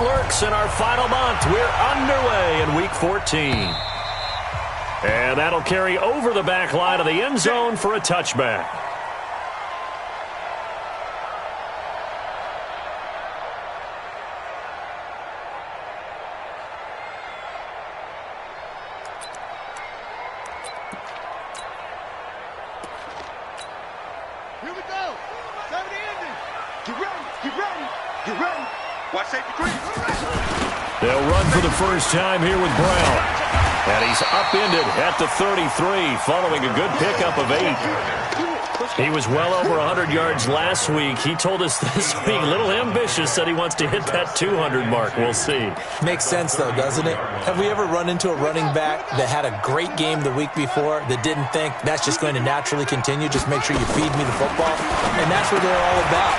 lurks in our final month. We're underway in Week 14. And that'll carry over the back line of the end zone for a touchback. Here we go. 70 ending. Get ready. Get ready. Get ready. Watch safety green. They'll run for the first time here with Brown. And he's upended at the 33 following a good pickup of 8. He was well over 100 yards last week. He told us this week, a little ambitious, said he wants to hit that 200 mark. We'll see. Makes sense, though, doesn't it? Have we ever run into a running back that had a great game the week before that didn't think that's just going to naturally continue? Just make sure you feed me the football. And that's what they're all about.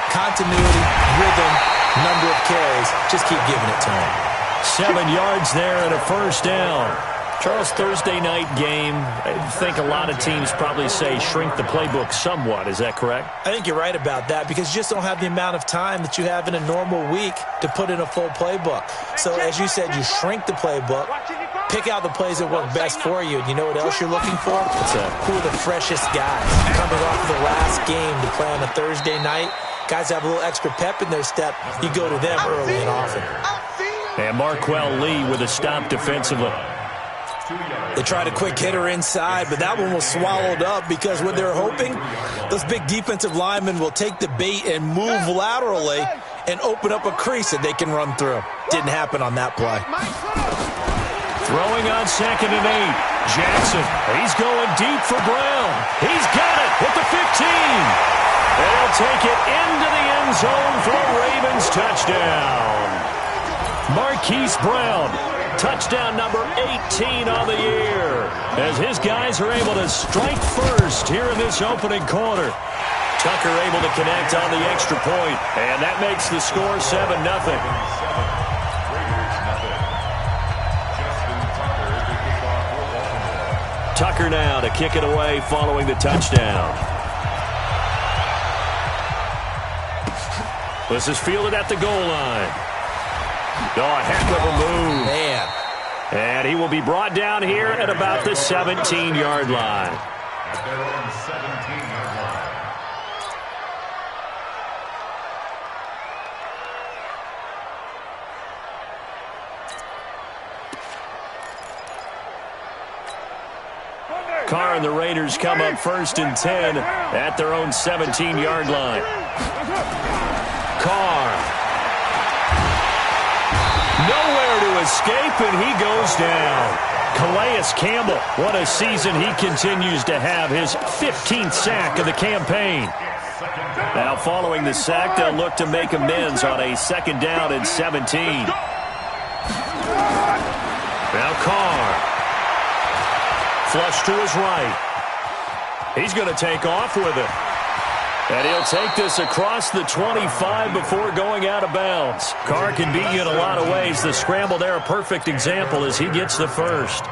Continuity, rhythm, number of carries. Just keep giving it to him. 7 yards there and a first down. Charles, Thursday night game, I think a lot of teams probably say shrink the playbook somewhat. Is that correct? I think you're right about that because you just don't have the amount of time that you have in a normal week to put in a full playbook. So as you said, you shrink the playbook, pick out the plays that work best for you. And you know what else you're looking for? Who are the freshest guys coming off of the last game to play on a Thursday night? Guys have a little extra pep in their step. You go to them early and often. And Marquell Lee with a stop defensively. They tried a quick hitter inside, but that one was swallowed up because what they're hoping, those big defensive linemen will take the bait and move laterally and open up a crease that they can run through. Didn't happen on that play. Throwing on 2nd and 8. Jackson, he's going deep for Brown. He's got it at the 15. And he'll take it into the end zone for a Ravens touchdown. Marquise Brown, touchdown number 18 on the year, as his guys are able to strike first here in this opening quarter. Tucker able to connect on the extra point, and that makes the score 7-0. Tucker now to kick it away following the touchdown. This is fielded at the goal line. Oh, a heck of a move. Man. And he will be brought down here at about the 17-yard line. At their own 17-yard line. Carr and the Raiders come up 1st and 10 at their own 17-yard line. Carr. Nowhere to escape, and he goes down. Calais Campbell, what a season he continues to have, his 15th sack of the campaign. Now following the sack, they'll look to make amends on a 2nd down and 17. Now Carr. Flush to his right. He's going to take off with it. And he'll take this across the 25 before going out of bounds. Carr can beat you in a lot of ways. The scramble there, a perfect example as he gets the first.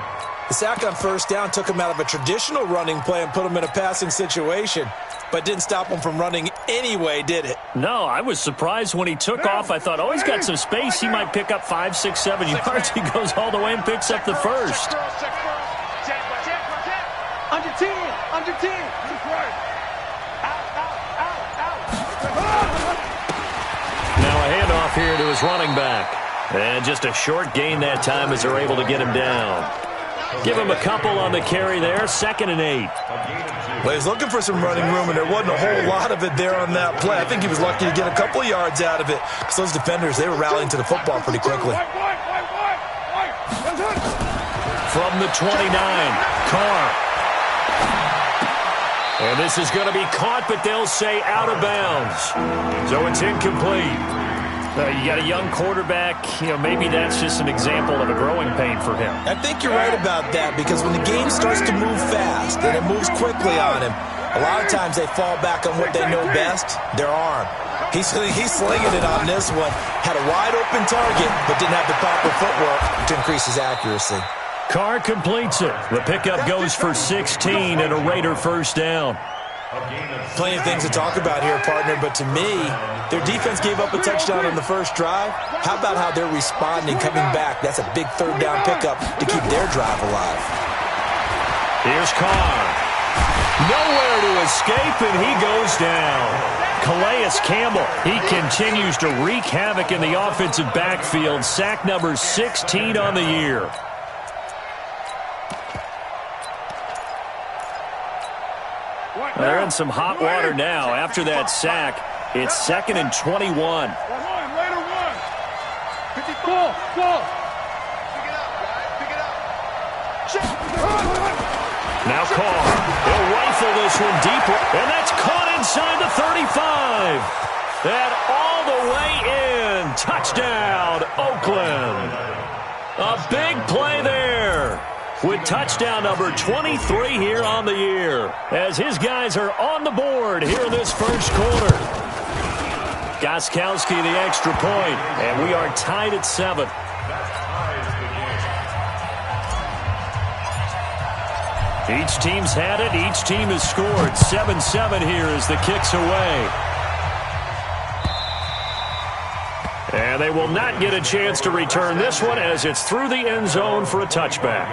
The sack on 1st down took him out of a traditional running play and put him in a passing situation, but didn't stop him from running anyway, did it? No, I was surprised when he took off. I thought, oh, he's got some space. He might pick up 5, 6, 7 yards. He goes all the way and picks up the first. Under 10. Under 10. Now a handoff here to his running back. And just a short gain that time as they're able to get him down. Give him a couple on the carry there. 2nd and 8. Well, he's looking for some running room, and there wasn't a whole lot of it there on that play. I think he was lucky to get a couple of yards out of it because those defenders, they were rallying to the football pretty quickly. From the 29, Carr. And this is going to be caught, but they'll say out of bounds. So it's incomplete. You got a young quarterback. Maybe that's just an example of a growing pain for him. I think you're right about that because when the game starts to move fast and it moves quickly on him, a lot of times they fall back on what they know best, their arm. He's slinging it on this one. Had a wide-open target, but didn't have the proper footwork to increase his accuracy. Carr completes it. The pickup goes for 16 and a Raider first down. Plenty of things to talk about here, partner, but to me, their defense gave up a touchdown on the first drive. How about how they're responding, coming back? That's a big third down pickup to keep their drive alive. Here's Carr. Nowhere to escape, and he goes down. Calais Campbell, he continues to wreak havoc in the offensive backfield. Sack number 16 on the year. They're in some hot water now. After that sack, it's 2nd and 21. Later one. 54. Pick it up. Now Carr. He'll rifle this one deep, and that's caught inside the 35. And all the way in. Touchdown, Oakland. A big play there. With touchdown number 23 here on the year, as his guys are on the board here in this first quarter. Gostkowski the extra point, and we are tied at 7. Each team's had it. Each team has scored. 7-7 here as the kick's away. And they will not get a chance to return this one as it's through the end zone for a touchback.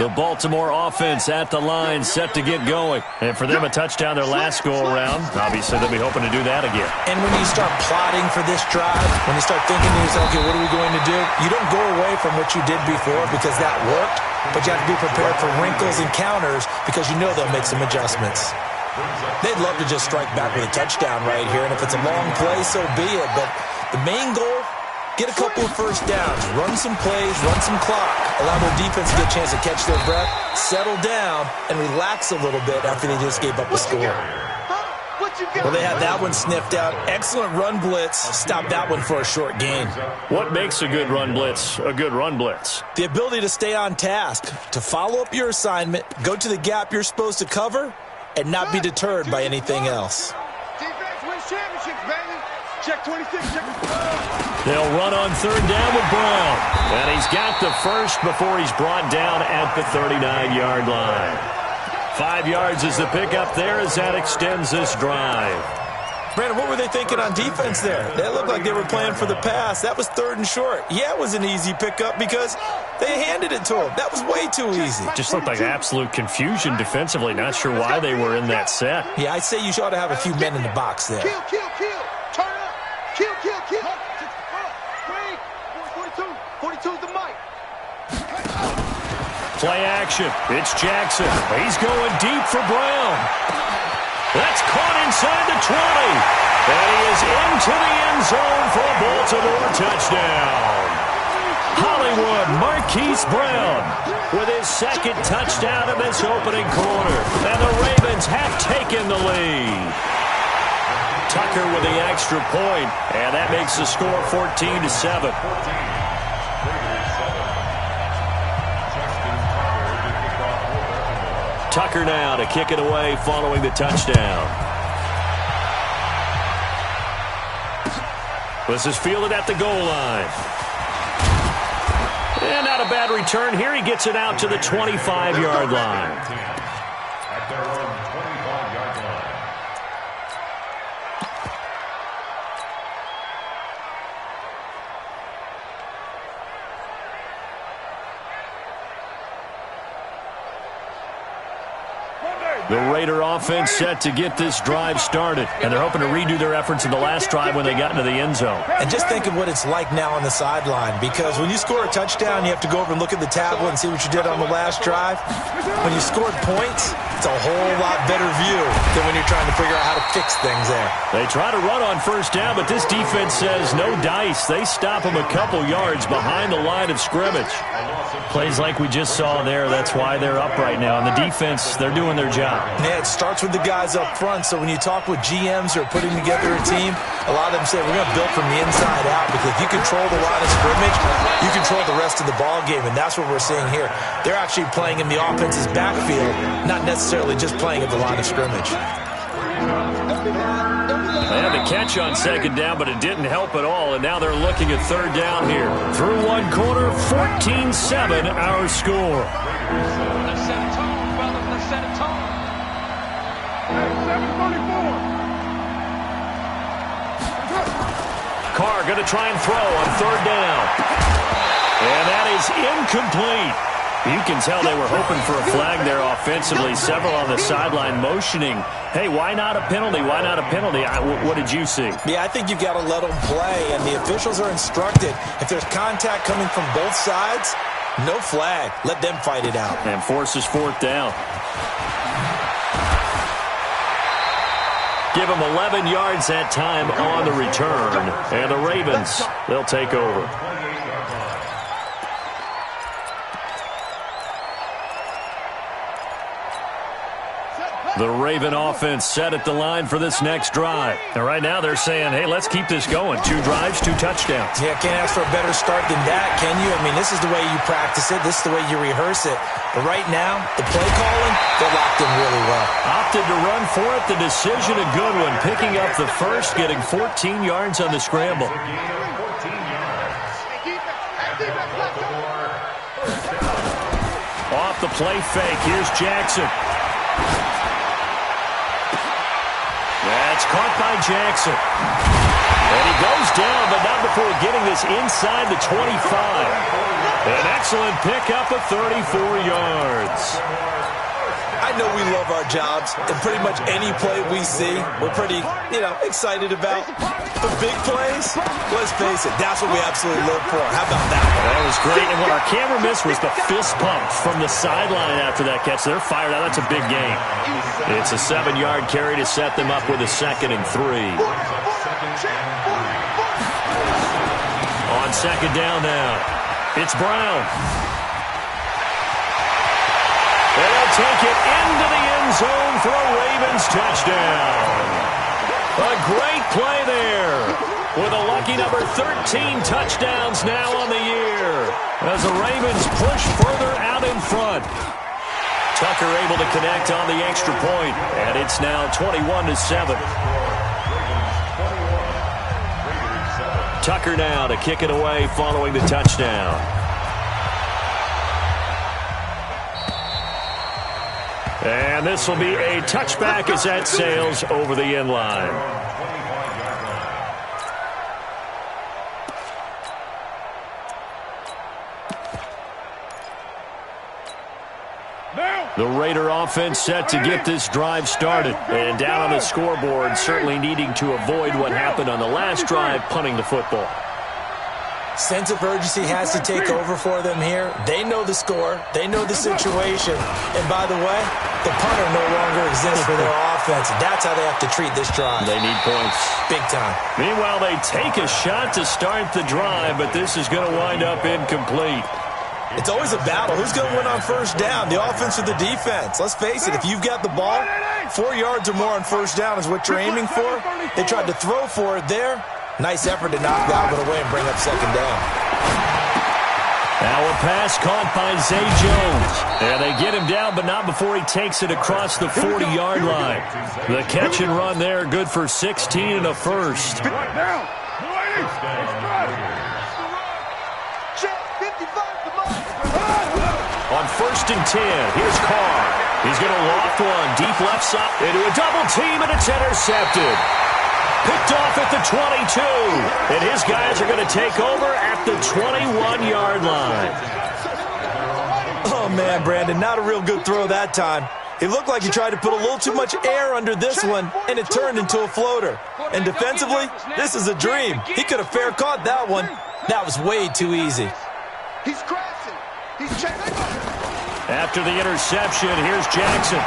The Baltimore offense at the line, set to get going. And for them, a touchdown their last go-around. Obviously, they'll be hoping to do that again. And when you start plotting for this drive, when you start thinking to yourself, okay, what are we going to do? You don't go away from what you did before because that worked, but you have to be prepared for wrinkles and counters because you know they'll make some adjustments. They'd love to just strike back with a touchdown right here, and if it's a long play, so be it. But the main goal, get a couple of first downs, run some plays, run some clock, allow their defense to get a chance to catch their breath, settle down, and relax a little bit after they just gave up a score. Well, they had that one sniffed out. Excellent run blitz. Stop that one for a short gain. What makes a good run blitz a good run blitz? The ability to stay on task, to follow up your assignment, go to the gap you're supposed to cover, and not be deterred by anything else. Defense wins championships, baby. Check 26, check. They'll run on third down with Brown. And he's got the first before he's brought down at the 39-yard line. 5 yards is the pickup there as that extends this drive. Brandon, what were they thinking on defense there? They looked like they were playing for the pass. That was 3rd and short. Yeah, it was an easy pickup because they handed it to him. That was way too easy. Just looked like absolute confusion defensively. Not sure why they were in that set. Yeah, I'd say you ought to have a few men in the box there. Kill. Turn up. Kill. 42's the mic. Play action. It's Jackson. He's going deep for Brown. That's caught inside the 20. And he is into the end zone for a Baltimore touchdown. Hollywood Marquise Brown with his second touchdown in this opening quarter. And the Ravens have taken the lead. Tucker with the extra point, and that makes the score 14-7. Tucker now to kick it away following the touchdown. This is fielded at the goal line. And not a bad return here. He gets it out to the 25-yard line. At their own 25-yard line. The Raider offense set to get this drive started, and they're hoping to redo their efforts in the last drive when they got into the end zone. And just think of what it's like now on the sideline, because when you score a touchdown, you have to go over and look at the tablet and see what you did on the last drive. When you scored points, it's a whole lot better view than when you're trying to figure out how to fix things there. They try to run on first down, but this defense says no dice. They stop them a couple yards behind the line of scrimmage. Plays like we just saw there, that's why they're up right now. And the defense, they're doing their job. Yeah, it starts with the guys up front. So when you talk with GMs who are putting together a team, a lot of them say we're going to build from the inside out, because if you control the line of scrimmage, you control the rest of the ball game, and that's what we're seeing here. They're actually playing in the offense's backfield, not necessarily just playing at the line of scrimmage. They had the catch on second down, but it didn't help at all, and now they're looking at third down here. Through one quarter, 14-7 our score. Let's set a tone, fellas. Let's set a tone. 7:44. Carr going to try and throw on third down. And that is incomplete. You can tell they were hoping for a flag there offensively. Several on the sideline motioning, hey, why not a penalty? Why not a penalty? What did you see? Yeah, I think you've got to let them play, and the officials are instructed. If there's contact coming from both sides, no flag. Let them fight it out. And forces fourth down. Give them 11 yards that time on the return. And the Ravens, they'll take over. The Raven offense set at the line for this next drive. And right now they're saying, hey, let's keep this going. 2 drives, 2 touchdowns. Yeah, can't ask for a better start than that, can you? I mean, this is the way you practice it. This is the way you rehearse it. But right now, the play calling, they're locked in really well. Opted to run for it. The decision, a good one. Picking up the first, getting 14 yards on the scramble. Off the play fake. Here's Jackson. That's caught by Jackson. And he goes down, but not before getting this inside the 25. An excellent pickup of 34 yards. I know we love our jobs, and pretty much any play we see, we're pretty, excited about. The big plays, let's face it, that's what we absolutely live for. How about that one? That was great, and what our camera missed was the fist pump from the sideline after that catch. They're fired out. That's a big gain. It's a 7-yard carry to set them up with a 2nd and 3. On second down now, it's Brown. They'll take it into the end zone for a Ravens touchdown. A great play there with a lucky number 13 touchdowns now on the year as the Ravens push further out in front. Tucker able to connect on the extra point, and it's now 21-7. Tucker now to kick it away following the touchdown. And this will be a touchback as that sails over the end line. The Raider offense set to get this drive started. And down on the scoreboard, certainly needing to avoid what happened on the last drive, punting the football. Sense of urgency has to take over for them here. They know the score. They know the situation. And by the way, the punter no longer exists for their offense. That's how they have to treat this drive. They need points. Big time. Meanwhile, they take a shot to start the drive, but this is going to wind up incomplete. It's always a battle. Who's going to win on first down, the offense or the defense? Let's face it, if you've got the ball, 4 yards or more on first down is what you're aiming for. They tried to throw for it there. Nice effort to knock that one away and bring up second down. Now a pass caught by Zay Jones. And they get him down, but not before he takes it across the 40-yard line. The catch and run there, good for 16 and a first. On 1st and 10, here's Carr. He's going to loft one deep left side into a double team, and it's intercepted. Picked off at the 22, and his guys are going to take over at the 21-yard line. Oh, man, Brandon, not a real good throw that time. It looked like he tried to put a little too much air under this one, and it turned into a floater. And defensively, this is a dream. He could have fair caught that one. That was way too easy. He's crashing. He's checking. After the interception, here's Jackson.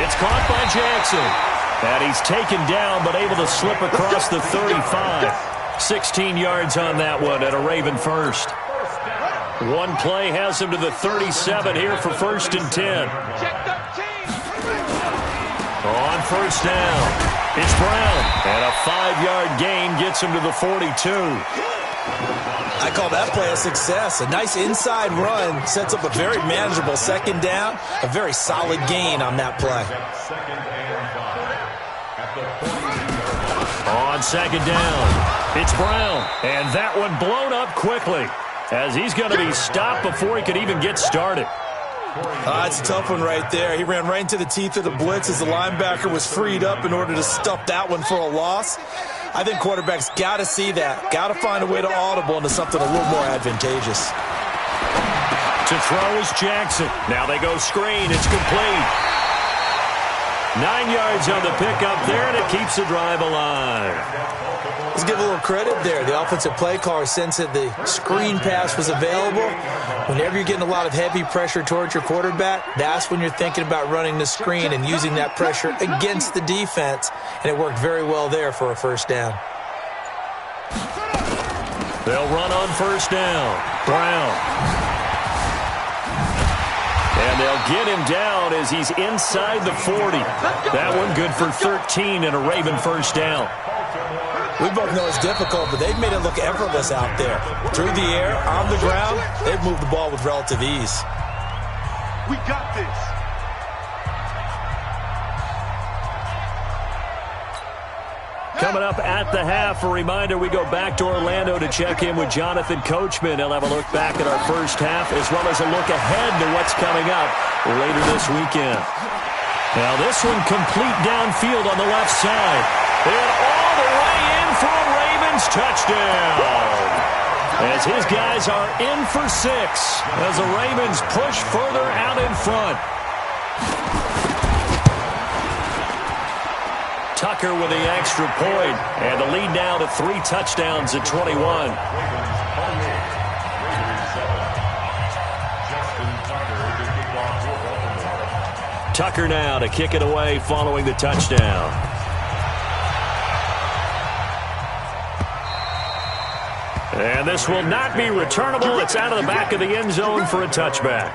It's caught by Jackson. And he's taken down, but able to slip across the 35. 16 yards on that one at a Raven first. One play has him to the 37 here for 1st and 10. On first down, it's Brown. And a 5-yard gain gets him to the 42. I call that play a success. A nice inside run sets up a very manageable second down. A very solid gain on that play. On second down, it's Brown. And that one blown up quickly as he's going to be stopped before he could even get started. It's a tough one right there. He ran right into the teeth of the blitz as the linebacker was freed up in order to stuff that one for a loss. I think quarterbacks got to see that. Got to find a way to audible into something a little more advantageous. To throw is Jackson. Now they go screen. It's complete. 9 yards on the pickup there, and it keeps the drive alive. Let's give a little credit there. The offensive play caller sensed that the screen pass was available. Whenever you're getting a lot of heavy pressure towards your quarterback, that's when you're thinking about running the screen and using that pressure against the defense, and it worked very well there for a first down. They'll run on first down. Brown. And they'll get him down as he's inside the 40. That one good for 13 and a Raven first down. We both know it's difficult, but they've made it look effortless out there. Through the air, on the ground, they've moved the ball with relative ease. We got this. Coming up at the half, a reminder, we go back to Orlando to check in with Jonathan Coachman. He'll have a look back at our first half as well as a look ahead to what's coming up later this weekend. Now this one complete downfield on the left side. And all the way in for a Ravens touchdown. As his guys are in for 6 as the Ravens push further out in front. Tucker with the extra point, and the lead now to 3 touchdowns at 21. Tucker now to kick it away following the touchdown. And this will not be returnable. It's out of the back of the end zone for a touchback.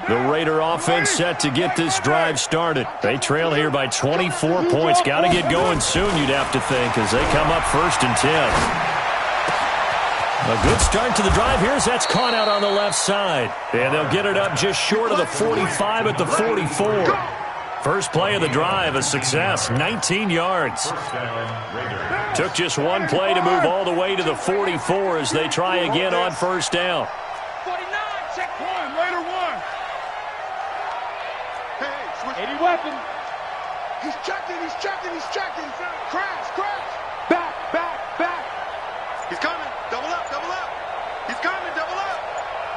The Raider offense set to get this drive started. They trail here by 24 points. Got to get going soon, you'd have to think, as they come up 1st and 10. A good start to the drive. Here's that's caught out on the left side. And they'll get it up just short of the 45 at the 44. First play of the drive, a success, 19 yards. Took just one play to move all the way to the 44 as they try again on first down. 49, check 1, Raider 1. Hey, switch. 80 weapon. He's checking. Crash. Back. He's coming. Double up. He's coming, double up.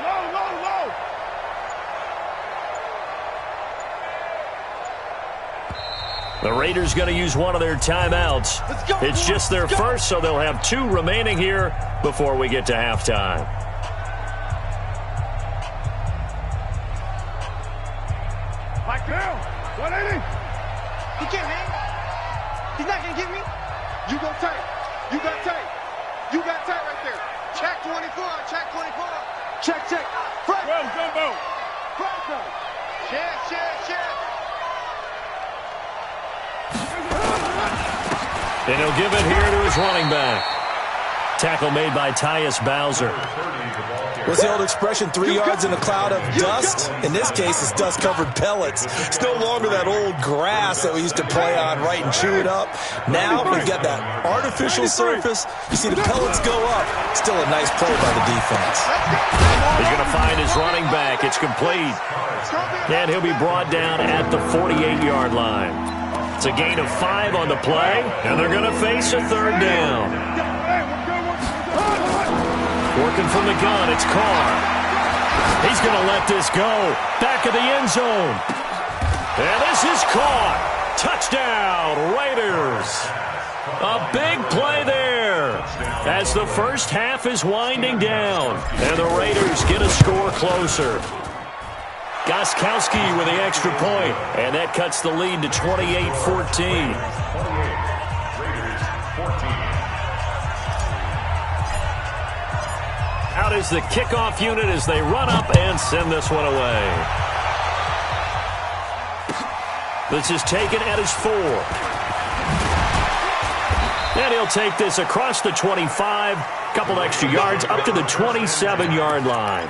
Low. The Raiders going to use one of their timeouts. It's just their first, so they'll have 2 remaining here before we get to halftime. Mike down. 180. He can't hang. He's not going to get me. You go tight. You got tight right there. Check 24. Check. Front. Well, Jumbo. Front. Share. And he'll give it here to his running back. Tackle made by Tyus Bowser. What's the old expression, 3 yards in a cloud of dust? In this case, it's dust-covered pellets. It's no longer that old grass that we used to play on, right, and chew it up. Now we've got that artificial surface. You see the pellets go up. Still a nice play by the defense. He's going to find his running back. It's complete. And he'll be brought down at the 48-yard line. It's a gain of 5 on the play, and they're going to face a 3rd down. Working from the gun, it's Carr. He's going to let this go. Back of the end zone. And this is caught. Touchdown, Raiders. A big play there as the first half is winding down. And the Raiders get a score closer. Gostkowski with the extra point, and that cuts the lead to 28-14. Out is the kickoff unit as they run up and send this one away. This is taken at his 4. And he'll take this across the 25, couple extra yards up to the 27-yard line.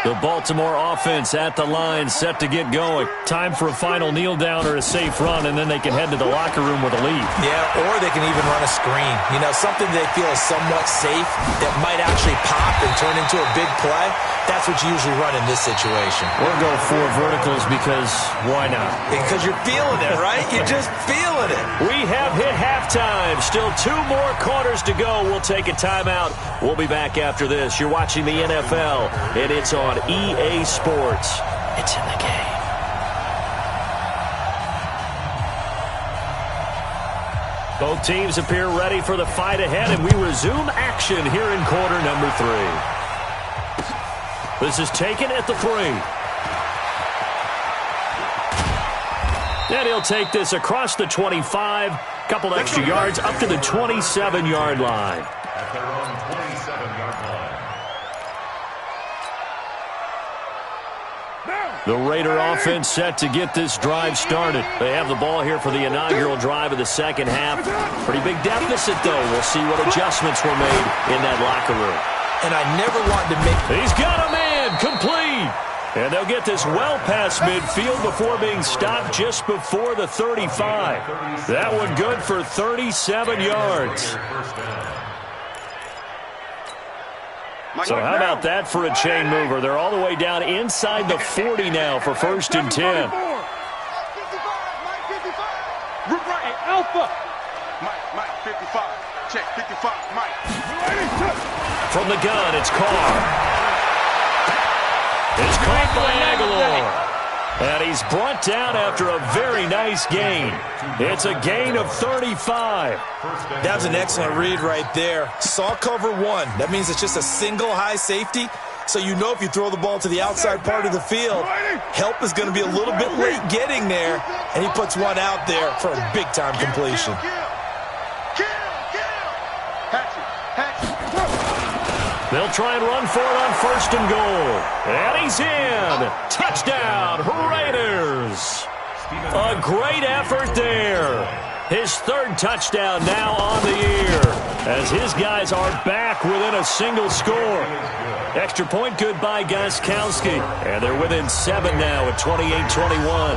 The Baltimore offense at the line, set to get going. Time for a final kneel down or a safe run, and then they can head to the locker room with a lead. Yeah, or they can even run a screen. You know, something they feel is somewhat safe that might actually pop and turn into a big play. That's what you usually run in this situation. Or go 4 verticals because why not? Because you're feeling it, right? You're just feeling it. We have hit halftime. Still 2 more quarters to go. We'll take a timeout. We'll be back after this. You're watching the NFL, and it's on EA Sports. It's in the game. Both teams appear ready for the fight ahead, and we resume action here in quarter number 3. This is taken at the 3. And he'll take this across the 25. Couple extra yards up to the 27-yard line. At their own 27-yard line. The Raider offense set to get this drive started. They have the ball here for the inaugural drive of the second half. Pretty big deficit, though. We'll see what adjustments were made in that locker room. And I never wanted to make... He's got a man complete. And they'll get this well past midfield before being stopped just before the 35. That one good for 37 yards. So how about that for a chain mover? They're all the way down inside the 40 now for 1st and 10. Alpha. Mike, 55. Check, 55, Mike. From the gun, it's Carr. It's caught by Aguilar. And he's brought down after a very nice gain. It's a gain of 35. That was an excellent read right there. Saw cover 1. That means it's just a single high safety. So you know if you throw the ball to the outside part of the field, help is going to be a little bit late getting there. And he puts one out there for a big-time completion. They'll try and run for it on 1st and goal. And he's in. Touchdown, Raiders. A great effort there. His 3rd touchdown now on the year as his guys are back within a single score. Extra point good by Gostkowski. And they're within 7 now at 28-21.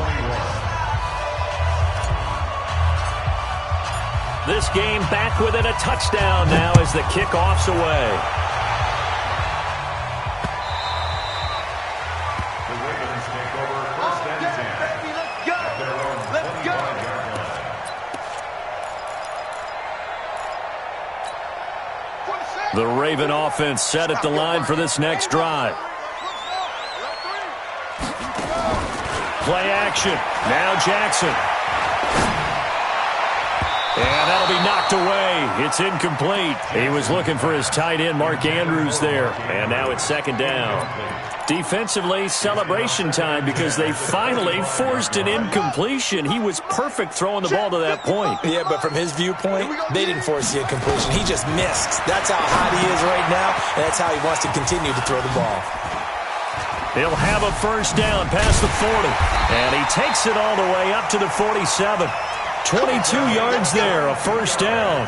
This game back within a touchdown now as the kickoff's away. The Raven offense set at the line for this next drive. Play action. Now Jackson. And that'll be knocked away. It's incomplete. He was looking for his tight end, Mark Andrews, there. And now it's 2nd down. Defensively, celebration time because they finally forced an incompletion. He was perfect throwing the ball to that point. Yeah, but from his viewpoint, they didn't force the incompletion. He just missed. That's how hot he is right now, and that's how he wants to continue to throw the ball. He'll have a 1st down past the 40, and he takes it all the way up to the 47. 22 yards there, a 1st down.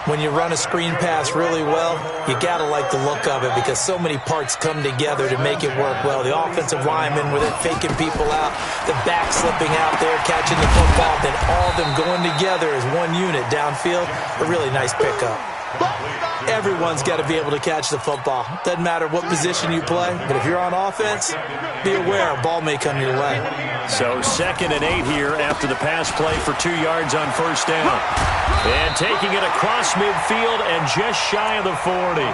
When you run a screen pass really well, you got to like the look of it because so many parts come together to make it work well. The offensive lineman with it faking people out, the back slipping out there, catching the football, then all of them going together as one unit downfield. A really nice pickup. Everyone's got to be able to catch the football. Doesn't matter what position you play, but if you're on offense, be aware a ball may come your way. So 2nd and 8 here after the pass play for 2 yards on 1st down. And taking it across midfield and just shy of the 40.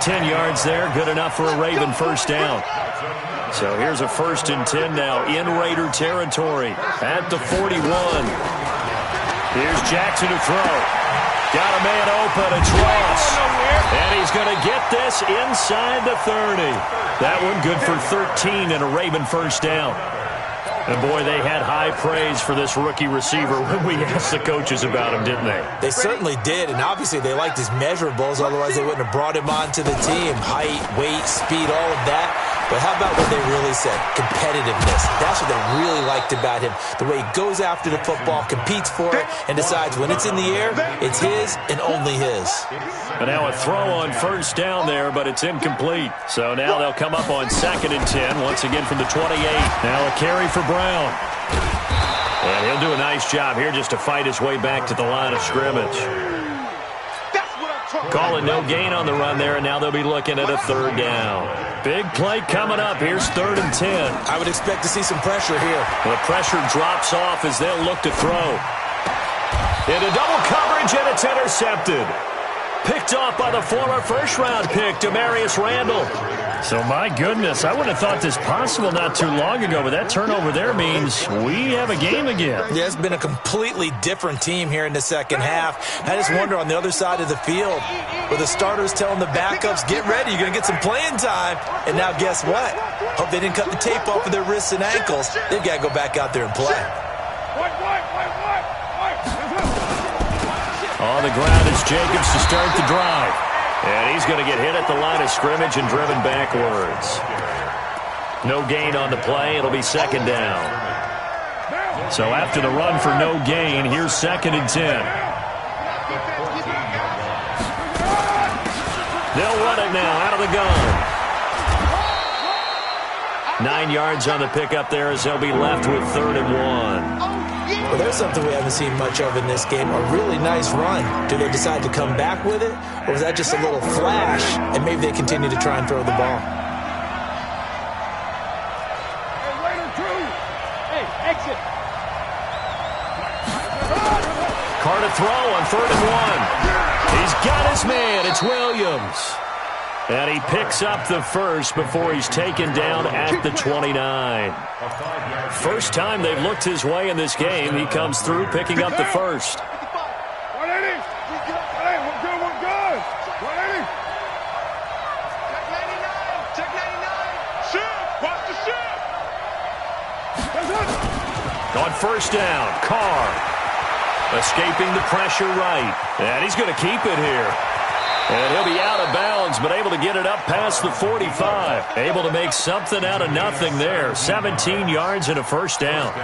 10 yards there, good enough for a Raven 1st down. So here's a 1st and 10 now in Raider territory at the 41. Here's Jackson to throw. Got a man open, it's Ross. And he's going to get this inside the 30. That one good for 13 and a Raven 1st down. And, boy, they had high praise for this rookie receiver when we asked the coaches about him, didn't they? They certainly did, and obviously they liked his measurables. Otherwise, they wouldn't have brought him onto the team. Height, weight, speed, all of that. But how about what they really said? Competitiveness. That's what they really liked about him. The way he goes after the football, competes for it, and decides when it's in the air, it's his and only his. And now a throw on first down there, but it's incomplete. So now they'll come up on 2nd and 10, once again from the 28. Now a carry for Brown. And he'll do a nice job here just to fight his way back to the line of scrimmage. Calling no gain on the run there, and now they'll be looking at a 3rd down. Big play coming up. Here's 3rd and 10. I would expect to see some pressure here. The pressure drops off as they'll look to throw. Into double coverage, and it's intercepted. Picked off by the former first-round pick, Demarius Randall. So, my goodness, I wouldn't have thought this possible not too long ago, but that turnover there means we have a game again. Yeah, it's been a completely different team here in the second half. I just wonder on the other side of the field, where the starters telling the backups, get ready, you're going to get some playing time. And now guess what? Hope they didn't cut the tape off of their wrists and ankles. They've got to go back out there and play. On the ground is Jacobs to start the drive. And he's going to get hit at the line of scrimmage and driven backwards. No gain on the play. It'll be 2nd down. So after the run for no gain, here's 2nd and 10. They'll run it now out of the gun. 9 yards on the pickup there as they'll be left with 3rd and 1. Well, there's something we haven't seen much of in this game, a really nice run. Do they decide to come back with it, or was that just a little flash, and maybe they continue to try and throw the ball? Hey, exit. Carr to throw on 3rd and 1. He's got his man. It's Williams. And he picks up the first before he's taken down at the 29. First time they've looked his way in this game. He comes through picking up the first. 180. We're good. 180. Check 99. Shift. Watch the shift. On first down, Carr escaping the pressure right. And he's going to keep it here. And he'll be out of bounds, but able to get it up past the 45. Able to make something out of nothing there. 17 yards and a first down.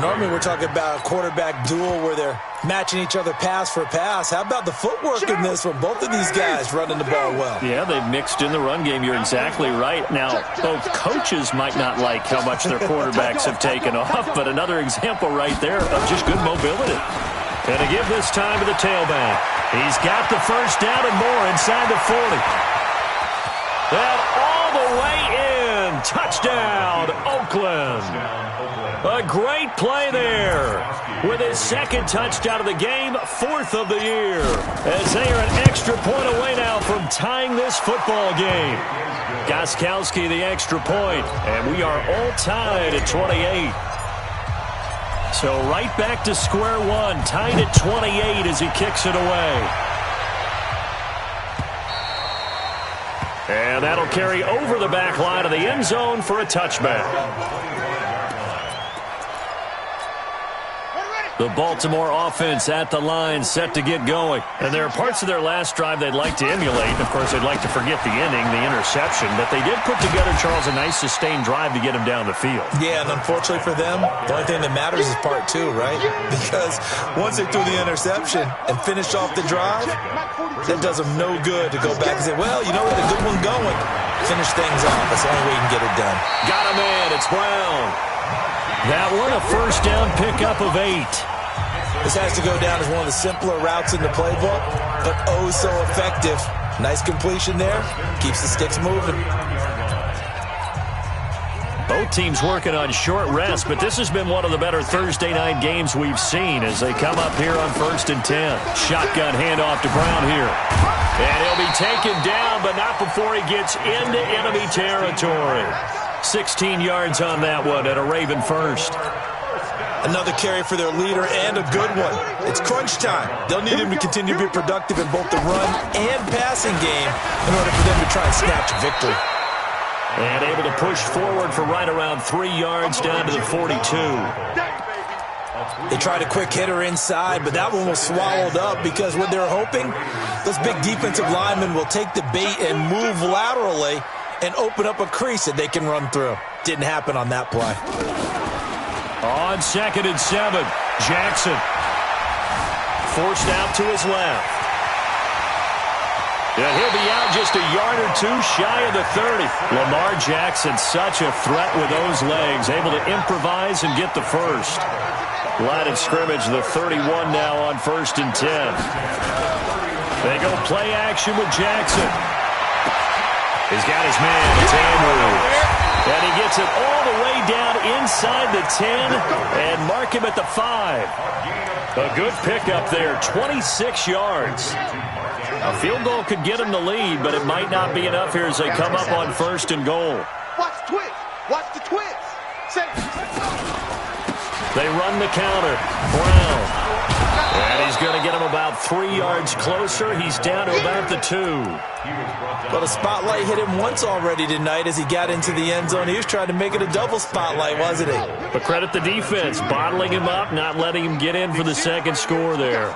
Normally we're talking about a quarterback duel where they're matching each other pass for pass. How about the footwork in this one? Both of these guys running the ball well. Yeah, they've mixed in the run game. You're exactly right. Now, both coaches might not like how much their quarterbacks have taken off, but another example right there of just good mobility. And to give this time to the tailback. He's got the first down and more inside the 40. And all the way in. Touchdown, Oakland. A great play there. With his 2nd touchdown of the game, 4th of the year. As they are an extra point away now from tying this football game. Gostkowski the extra point. And we are all tied at 28. So right back to square one, tied at 28 as he kicks it away. And that'll carry over the back line of the end zone for a touchback. The Baltimore offense at the line, set to get going. And there are parts of their last drive they'd like to emulate. Of course, they'd like to forget the inning, the interception. But they did put together, Charles, a nice sustained drive to get him down the field. Yeah, and unfortunately for them, the only thing that matters is part 2, right? Because once they threw the interception and finished off the drive, that does them no good to go back and say, well, you know what, a good one going. Finish things off. That's the only way you can get it done. Got a man. It's Brown. That one, a first down pickup of 8. This has to go down as one of the simpler routes in the playbook, but oh so effective. Nice completion there. Keeps the sticks moving. Both teams working on short rest, but this has been one of the better Thursday night games we've seen as they come up here on 1st and 10. Shotgun handoff to Brown here. And he'll be taken down, but not before he gets into enemy territory. 16 yards on that one and a Raven first. Another carry for their leader and a good one. It's crunch time. They'll need him to continue to be productive in both the run and passing game in order for them to try and snatch victory. And able to push forward for right around 3 yards down to the 42. They tried a quick hitter inside, but that one was swallowed up because what they're hoping, those big defensive linemen will take the bait and move laterally and open up a crease that they can run through. Didn't happen on that play. On 2nd and 7, Jackson forced out to his left. And he'll be out just a yard or two shy of the 30. Lamar Jackson, such a threat with those legs, able to improvise and get the first. Line of scrimmage, the 31 now on 1st and 10. They go play action with Jackson. He's got his man. It's Andrews. And he gets it all the way down inside the 10 and mark him at the 5. A good pickup there, 26 yards. A field goal could get him the lead, but it might not be enough here as they come up on 1st and goal. Watch the twist. Watch the twist. They run the counter. Brown. And he's going to get him about 3 yards closer. He's down to about the 2. Well, the spotlight hit him once already tonight as he got into the end zone. He was trying to make it a double spotlight, wasn't he? But credit the defense, bottling him up, not letting him get in for the second score there.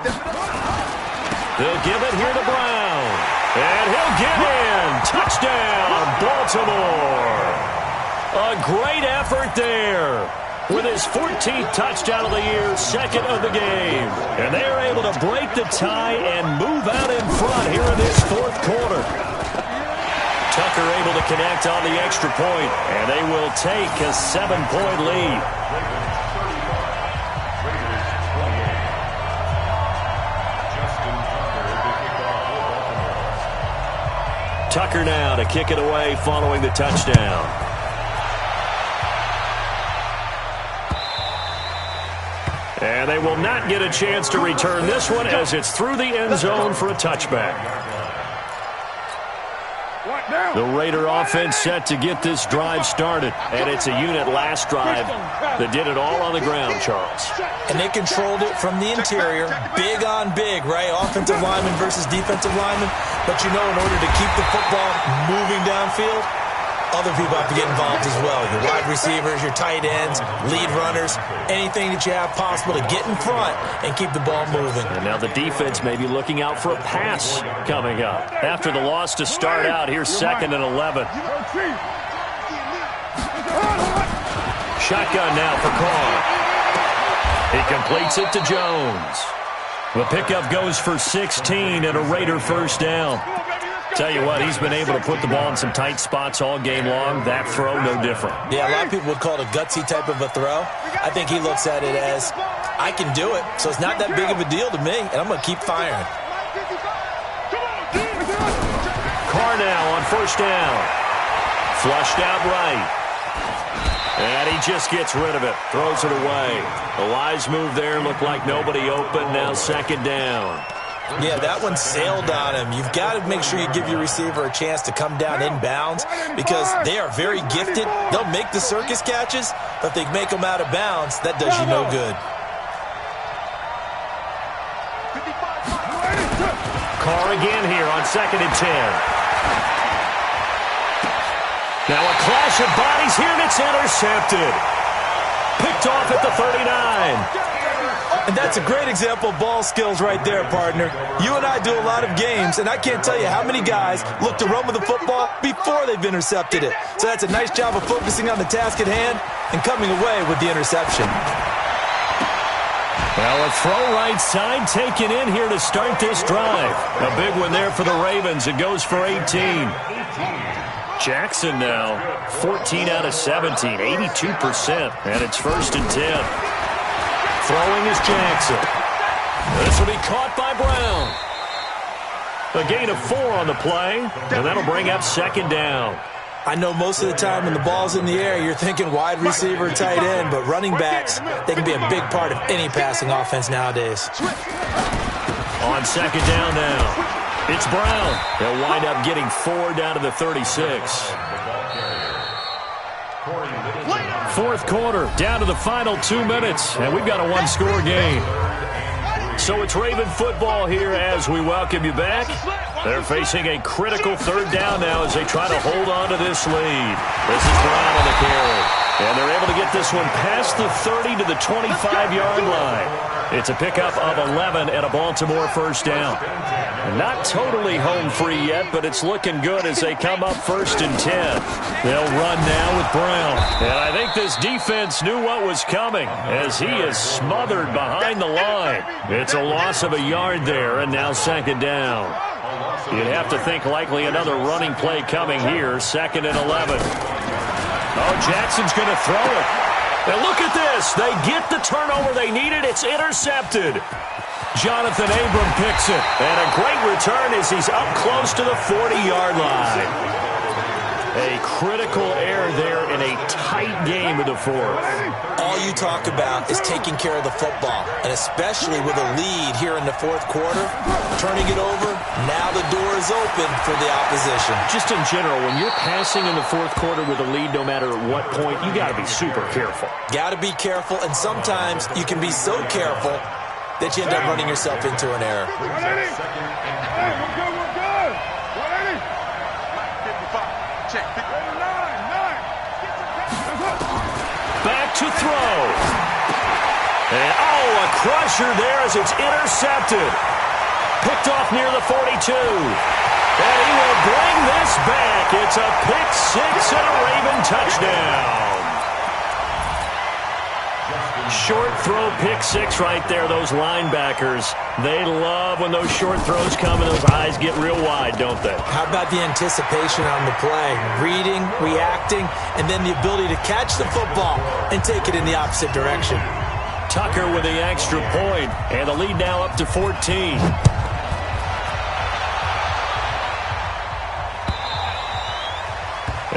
They'll give it here to Brown. And he'll get in. Touchdown, Baltimore. A great effort there. With his 14th touchdown of the year, 2nd of the game. And they are able to break the tie and move out in front here in this 4th quarter. Tucker able to connect on the extra point, and they will take a 7-point lead. Tucker now to kick it away following the touchdown. And they will not get a chance to return this one as it's through the end zone for a touchback. The Raider offense set to get this drive started. And it's a unit last drive that did it all on the ground, Charles. And they controlled it from the interior. Big on big, right? Offensive lineman versus defensive lineman. But you know, in order to keep the football moving downfield, other people have to get involved as well. Your wide receivers, your tight ends, lead runners, anything that you have possible to get in front and keep the ball moving. And now the defense may be looking out for a pass coming up. After the loss to start out, here's 2nd and 11. Shotgun now for Carr. He completes it to Jones. The pickup goes for 16 and a Raider first down. Tell you what, he's been able to put the ball in some tight spots all game long. That throw, no different. Yeah, a lot of people would call it a gutsy type of a throw. I think he looks at it as, I can do it, so it's not that big of a deal to me, and I'm going to keep firing. Carr now on 1st down. Flushed out right. And he just gets rid of it. Throws it away. A wise move there. Looked like nobody open. Now 2nd down. Yeah, that one sailed on him. You've got to make sure you give your receiver a chance to come down inbounds because they are very gifted. They'll make the circus catches, but if they make them out of bounds, that does you no good. Carr again here on 2nd and 10. Now a clash of bodies here, and it's intercepted. Picked off at the 39. And that's a great example of ball skills right there, partner. You and I do a lot of games, and I can't tell you how many guys look to run with the football before they've intercepted it. So that's a nice job of focusing on the task at hand and coming away with the interception. Well, a throw right side taken in here to start this drive. A big one there for the Ravens. It goes for 18. Jackson now, 14 out of 17, 82%, and it's 1st and 10. Throwing is Jackson. This will be caught by Brown. A gain of 4 on the play, and that'll bring up 2nd down. I know most of the time when the ball's in the air, you're thinking wide receiver, tight end, but running backs, they can be a big part of any passing offense nowadays. On 2nd down now, it's Brown. They'll wind up getting 4 down to the 36. 4th quarter, down to the final 2 minutes, and we've got a 1-score game. So it's Raven football here as we welcome you back. They're facing a critical 3rd down now as they try to hold on to this lead. This is Brown on the carry, and they're able to get this one past the 30 to the 25-yard line. It's a pickup of 11 and a Baltimore first down. Not totally home free yet, but it's looking good as they come up 1st and 10. They'll run now with Brown. And I think this defense knew what was coming as he is smothered behind the line. It's a loss of a yard there, and now 2nd down. You'd have to think likely another running play coming here, 2nd and 11. Oh, Jackson's going to throw it. And look at this. They get the turnover they needed. It's intercepted. Jonathan Abram picks it. And a great return as he's up close to the 40-yard line. A critical error there in a tight game of the fourth. All you talk about is taking care of the football, and especially with a lead here in the 4th quarter, turning it over, now the door is open for the opposition. Just in general, when you're passing in the 4th quarter with a lead, no matter at what point, you got to be super careful. Got to be careful, and sometimes you can be so careful that you end up running yourself into an error. Back to throw. And, a crusher there as it's intercepted. Picked off near the 42. And he will bring this back. It's a pick six and a Raven touchdown. Short throw pick six right there. Those linebackers, they love when those short throws come and those eyes get real wide, don't they? How about the anticipation on the play? Reading, reacting, and then the ability to catch the football and take it in the opposite direction. Tucker with the extra point, and the lead now up to 14.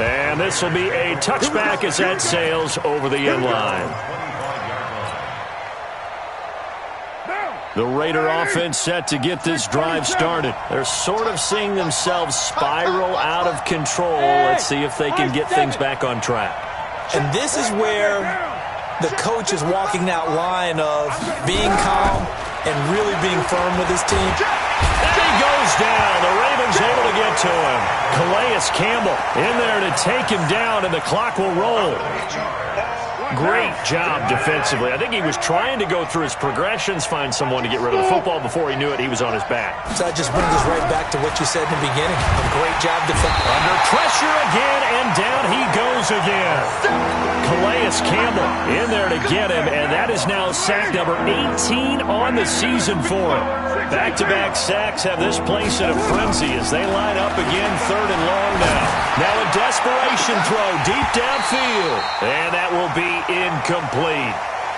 And this will be a touchback as that sails over the end line. The Raider offense set to get this drive started. They're sort of seeing themselves spiral out of control. Let's see if they can get things back on track. And this is where the coach is walking that line of being calm and really being firm with his team. And he goes down. The Ravens able to get to him. Calais Campbell in there to take him down, and the clock will roll. Great job defensively. I think he was trying to go through his progressions, find someone to get rid of the football. Before he knew it, he was on his back. So that just brings us right back to what you said in the beginning. A great job defensively. Under pressure again, and down he goes again. Calais Campbell in there to get him, and that is now sack number 18 on the season for him. Back-to-back sacks have this place in a frenzy as they line up again, 3rd and long now. Now a desperation throw deep downfield, and that will be incomplete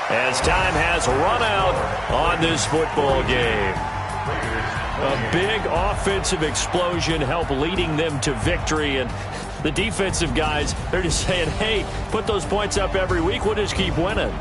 as time has run out on this football game. A big offensive explosion helped leading them to victory, and the defensive guys, they're just saying, hey, put those points up every week, we'll just keep winning.